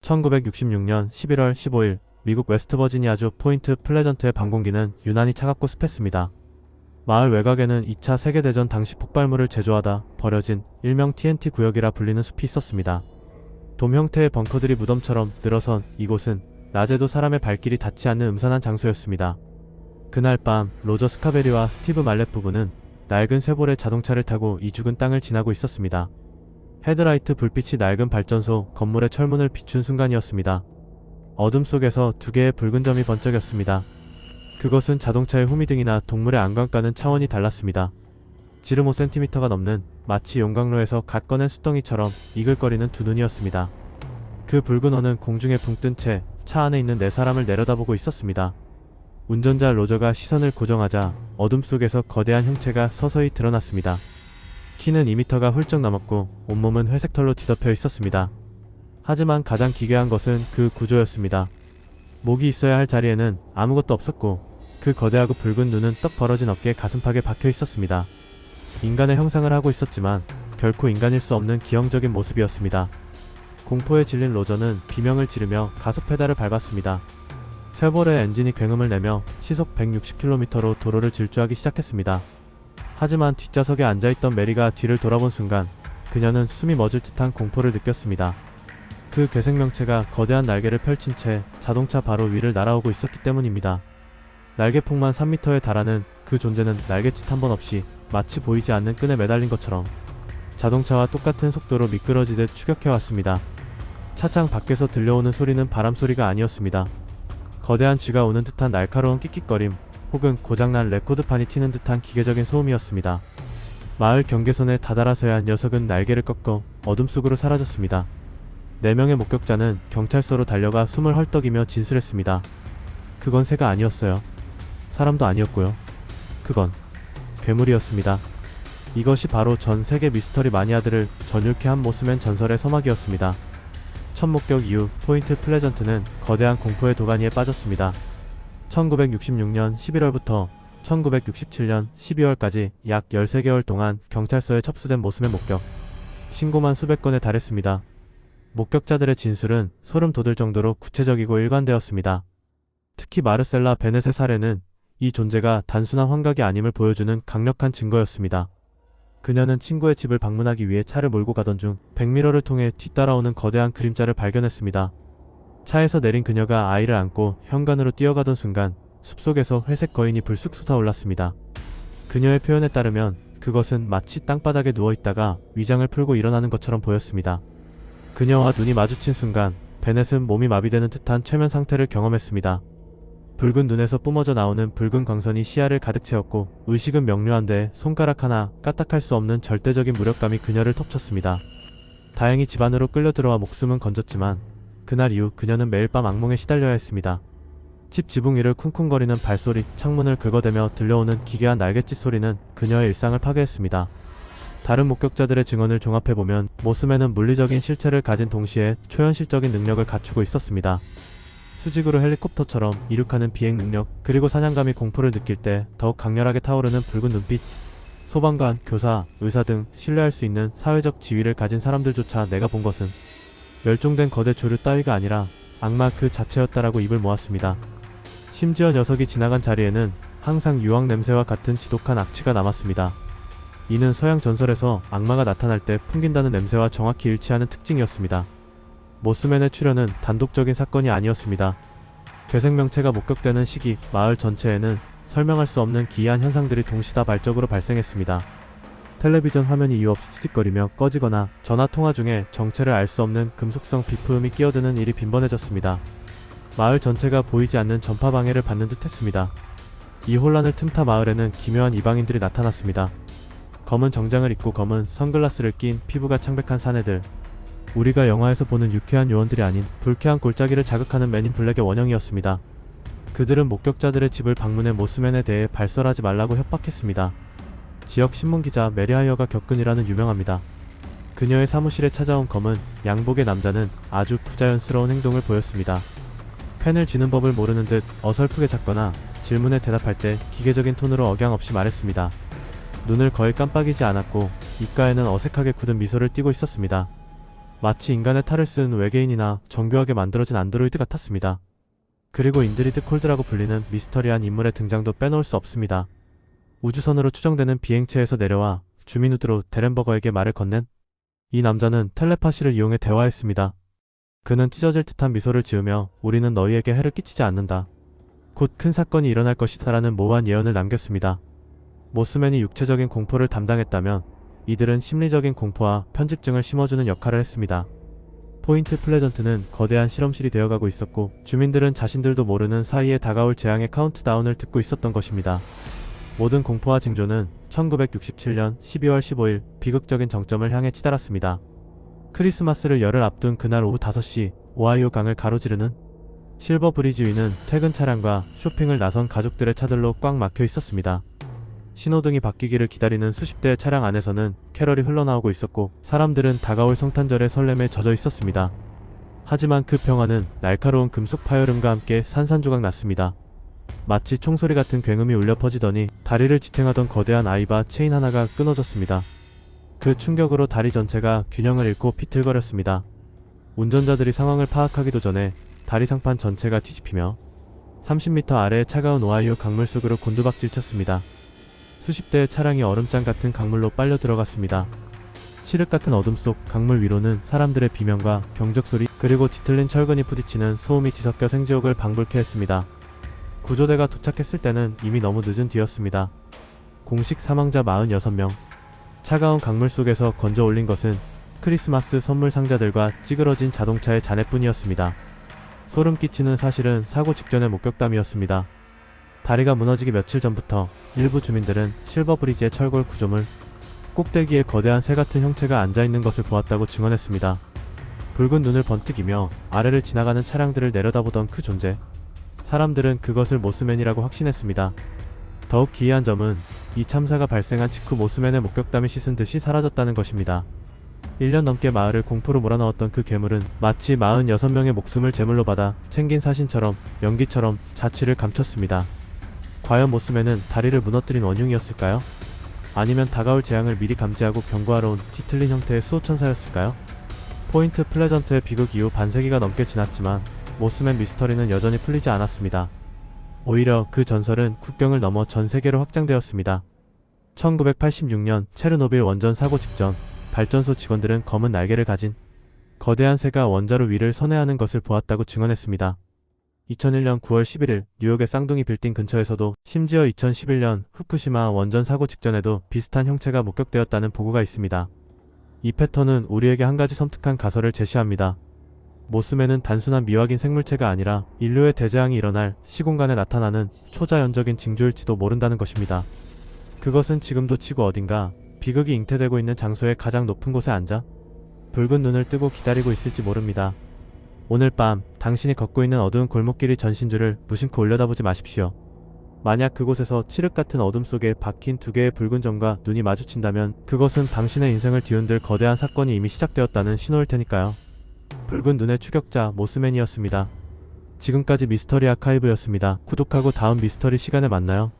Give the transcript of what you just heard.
1966년 11월 15일 미국 웨스트버지니아주 포인트 플레전트의 방공기는 유난히 차갑고 습했습니다. 마을 외곽에는 2차 세계대전 당시 폭발물을 제조하다 버려진 일명 TNT 구역이라 불리는 숲이 있었습니다. 돔 형태의 벙커들이 무덤처럼 늘어선 이곳은 낮에도 사람의 발길이 닿지 않는 음산한 장소였습니다. 그날 밤 로저 스카베리와 스티브 말렛 부부는 낡은 쉐보레 자동차를 타고 이 죽은 땅을 지나고 있었습니다. 헤드라이트 불빛이 낡은 발전소 건물의 철문을 비춘 순간이었습니다. 어둠 속에서 두 개의 붉은 점이 번쩍였습니다. 그것은 자동차의 후미등이나 동물의 안광과는 차원이 달랐습니다. 지름 5cm가 넘는 마치 용광로에서 갓 꺼낸 숫덩이처럼 이글거리는 두 눈이었습니다. 그 붉은 원은 공중에 붕 뜬 채 차 안에 있는 네 사람을 내려다보고 있었습니다. 운전자 로저가 시선을 고정하자 어둠 속에서 거대한 형체가 서서히 드러났습니다. 키는 2m가 훌쩍 넘었고 온몸은 회색 털로 뒤덮여 있었습니다. 하지만 가장 기괴한 것은 그 구조였습니다. 목이 있어야 할 자리에는 아무것도 없었고 그 거대하고 붉은 눈은 떡 벌어진 어깨에 가슴팍에 박혀 있었습니다. 인간의 형상을 하고 있었지만 결코 인간일 수 없는 기형적인 모습이었습니다. 공포에 질린 로저는 비명을 지르며 가속 페달을 밟았습니다. 쉐보레 엔진이 굉음을 내며 시속 160km로 도로를 질주하기 시작했습니다. 하지만 뒷좌석에 앉아있던 메리가 뒤를 돌아본 순간 그녀는 숨이 멎을 듯한 공포를 느꼈습니다. 그 괴생명체가 거대한 날개를 펼친 채 자동차 바로 위를 날아오고 있었기 때문입니다. 날개폭만 3m에 달하는 그 존재는 날갯짓 한 번 없이 마치 보이지 않는 끈에 매달린 것처럼 자동차와 똑같은 속도로 미끄러지듯 추격해왔습니다. 차창 밖에서 들려오는 소리는 바람소리가 아니었습니다. 거대한 쥐가 오는 듯한 날카로운 끽끽거림 혹은 고장난 레코드판이 튀는 듯한 기계적인 소음이었습니다. 마을 경계선에 다다라서야 녀석은 날개를 꺾어 어둠 속으로 사라졌습니다. 4명의 목격자는 경찰서로 달려가 숨을 헐떡이며 진술했습니다. 그건 새가 아니었어요. 사람도 아니었고요. 그건 괴물이었습니다. 이것이 바로 전 세계 미스터리 마니아들을 전율케 한 모스맨 전설의 서막이었습니다. 첫 목격 이후 포인트 플레전트는 거대한 공포의 도가니에 빠졌습니다. 1966년 11월부터 1967년 12월까지 약 13개월 동안 경찰서에 접수된 모습의 목격 신고만 수백 건에 달했습니다. 목격자들의 진술은 소름 돋을 정도로 구체적이고 일관되었습니다. 특히 마르셀라 베넷의 사례는 이 존재가 단순한 환각이 아님을 보여주는 강력한 증거였습니다. 그녀는 친구의 집을 방문하기 위해 차를 몰고 가던 중 백미러를 통해 뒤따라오는 거대한 그림자를 발견했습니다. 차에서 내린 그녀가 아이를 안고 현관으로 뛰어가던 순간 숲속에서 회색 거인이 불쑥 솟아올랐습니다. 그녀의 표현에 따르면 그것은 마치 땅바닥에 누워있다가 위장을 풀고 일어나는 것처럼 보였습니다. 그녀와 눈이 마주친 순간 베넷은 몸이 마비되는 듯한 최면 상태를 경험했습니다. 붉은 눈에서 뿜어져 나오는 붉은 광선이 시야를 가득 채웠고 의식은 명료한데 손가락 하나 까딱할 수 없는 절대적인 무력감이 그녀를 덮쳤습니다. 다행히 집 안으로 끌려 들어와 목숨은 건졌지만 그날 이후 그녀는 매일 밤 악몽에 시달려야 했습니다. 집 지붕 위를 쿵쿵거리는 발소리, 창문을 긁어대며 들려오는 기괴한 날갯짓 소리는 그녀의 일상을 파괴했습니다. 다른 목격자들의 증언을 종합해보면 모스맨은 물리적인 실체를 가진 동시에 초현실적인 능력을 갖추고 있었습니다. 수직으로 헬리콥터처럼 이륙하는 비행 능력, 그리고 사냥감이 공포를 느낄 때 더욱 강렬하게 타오르는 붉은 눈빛. 소방관, 교사, 의사 등 신뢰할 수 있는 사회적 지위를 가진 사람들조차 내가 본 것은 멸종된 거대 조류 따위가 아니라 악마 그 자체였다라고 입을 모았습니다. 심지어 녀석이 지나간 자리에는 항상 유황 냄새와 같은 지독한 악취가 남았습니다. 이는 서양 전설에서 악마가 나타날 때 풍긴다는 냄새와 정확히 일치하는 특징이었습니다. 모스맨의 출현은 단독적인 사건이 아니었습니다. 괴생명체가 목격되는 시기, 마을 전체에는 설명할 수 없는 기이한 현상들이 동시다발적으로 발생했습니다. 텔레비전 화면이 이유 없이 찌직거리며 꺼지거나 전화 통화 중에 정체를 알 수 없는 금속성 비프음이 끼어드는 일이 빈번해졌습니다. 마을 전체가 보이지 않는 전파 방해를 받는 듯 했습니다. 이 혼란을 틈타 마을에는 기묘한 이방인들이 나타났습니다. 검은 정장을 입고 검은 선글라스를 낀 피부가 창백한 사내들. 우리가 영화에서 보는 유쾌한 요원들이 아닌 불쾌한 골짜기를 자극하는 맨인 블랙의 원형이었습니다. 그들은 목격자들의 집을 방문해 모스맨에 대해 발설하지 말라고 협박했습니다. 지역 신문기자 메리 하이어가 겪은 일화는 유명합니다. 그녀의 사무실에 찾아온 검은 양복의 남자는 아주 부자연스러운 행동을 보였습니다. 펜을 쥐는 법을 모르는 듯 어설프게 잡거나 질문에 대답할 때 기계적인 톤으로 억양 없이 말했습니다. 눈을 거의 깜빡이지 않았고 입가에는 어색하게 굳은 미소를 띠고 있었습니다. 마치 인간의 탈을 쓴 외계인이나 정교하게 만들어진 안드로이드 같았습니다. 그리고 인드리드 콜드라고 불리는 미스터리한 인물의 등장도 빼놓을 수 없습니다. 우주선으로 추정되는 비행체에서 내려와 주민우드로 데렌버거에게 말을 건넨 이 남자는 텔레파시를 이용해 대화했습니다. 그는 찢어질 듯한 미소를 지으며 우리는 너희에게 해를 끼치지 않는다. 곧 큰 사건이 일어날 것이다 라는 모호한 예언을 남겼습니다. 모스맨이 육체적인 공포를 담당했다면 이들은 심리적인 공포와 편집증을 심어주는 역할을 했습니다. 포인트 플레전트는 거대한 실험실이 되어가고 있었고 주민들은 자신들도 모르는 사이에 다가올 재앙의 카운트다운을 듣고 있었던 것입니다. 모든 공포와 징조는 1967년 12월 15일 비극적인 정점을 향해 치달았습니다. 크리스마스를 열흘 앞둔 그날 오후 5시 오하이오 강을 가로지르는 실버 브리지 위는 퇴근 차량과 쇼핑을 나선 가족들의 차들로 꽉 막혀 있었습니다. 신호등이 바뀌기를 기다리는 수십 대의 차량 안에서는 캐럴이 흘러나오고 있었고 사람들은 다가올 성탄절의 설렘에 젖어 있었습니다. 하지만 그 평화는 날카로운 금속 파열음과 함께 산산조각 났습니다. 마치 총소리 같은 굉음이 울려 퍼지더니 다리를 지탱하던 거대한 아이바 체인 하나가 끊어졌습니다. 그 충격으로 다리 전체가 균형을 잃고 비틀거렸습니다. 운전자들이 상황을 파악하기도 전에 다리 상판 전체가 뒤집히며 30m 아래의 차가운 오하이오 강물 속으로 곤두박질 쳤습니다. 수십 대의 차량이 얼음장 같은 강물로 빨려 들어갔습니다. 칠흑 같은 어둠 속 강물 위로는 사람들의 비명과 경적 소리 그리고 뒤틀린 철근이 부딪히는 소음이 뒤섞여 생지옥을 방불케 했습니다. 구조대가 도착했을 때는 이미 너무 늦은 뒤였습니다. 공식 사망자 46명. 차가운 강물 속에서 건져 올린 것은 크리스마스 선물 상자들과 찌그러진 자동차의 잔해뿐이었습니다. 소름 끼치는 사실은 사고 직전의 목격담이었습니다. 다리가 무너지기 며칠 전부터 일부 주민들은 실버브리지의 철골 구조물 꼭대기에 거대한 새 같은 형체가 앉아있는 것을 보았다고 증언했습니다. 붉은 눈을 번뜩이며 아래를 지나가는 차량들을 내려다보던 그 존재. 사람들은 그것을 모스맨이라고 확신했습니다. 더욱 기이한 점은 이 참사가 발생한 직후 모스맨의 목격담이 씻은 듯이 사라졌다는 것입니다. 1년 넘게 마을을 공포로 몰아넣었던 그 괴물은 마치 46명의 목숨을 제물로 받아 챙긴 사신처럼 연기처럼 자취를 감췄습니다. 과연 모스맨은 다리를 무너뜨린 원흉이었을까요? 아니면 다가올 재앙을 미리 감지하고 경고하러 온 뒤틀린 형태의 수호천사였을까요? 포인트 플레전트의 비극 이후 반세기가 넘게 지났지만 모스맨 미스터리는 여전히 풀리지 않았습니다. 오히려 그 전설은 국경을 넘어 전 세계로 확장되었습니다. 1986년 체르노빌 원전 사고 직전 발전소 직원들은 검은 날개를 가진 거대한 새가 원자로 위를 선회하는 것을 보았다고 증언했습니다. 2001년 9월 11일 뉴욕의 쌍둥이 빌딩 근처에서도 심지어 2011년 후쿠시마 원전 사고 직전에도 비슷한 형체가 목격되었다는 보고가 있습니다. 이 패턴은 우리에게 한 가지 섬뜩한 가설을 제시합니다. 모스맨은 단순한 미확인 생물체가 아니라 인류의 대재앙이 일어날 시공간에 나타나는 초자연적인 징조일지도 모른다는 것입니다. 그것은 지금도 지구 어딘가 비극이 잉태되고 있는 장소의 가장 높은 곳에 앉아 붉은 눈을 뜨고 기다리고 있을지 모릅니다. 오늘 밤 당신이 걷고 있는 어두운 골목길의 전신줄을 무심코 올려다보지 마십시오. 만약 그곳에서 칠흑 같은 어둠 속에 박힌 두 개의 붉은 점과 눈이 마주친다면 그것은 당신의 인생을 뒤흔들 거대한 사건이 이미 시작되었다는 신호일 테니까요. 붉은 눈의 추격자 모스맨이었습니다. 지금까지 미스터리 아카이브였습니다. 구독하고 다음 미스터리 시간에 만나요.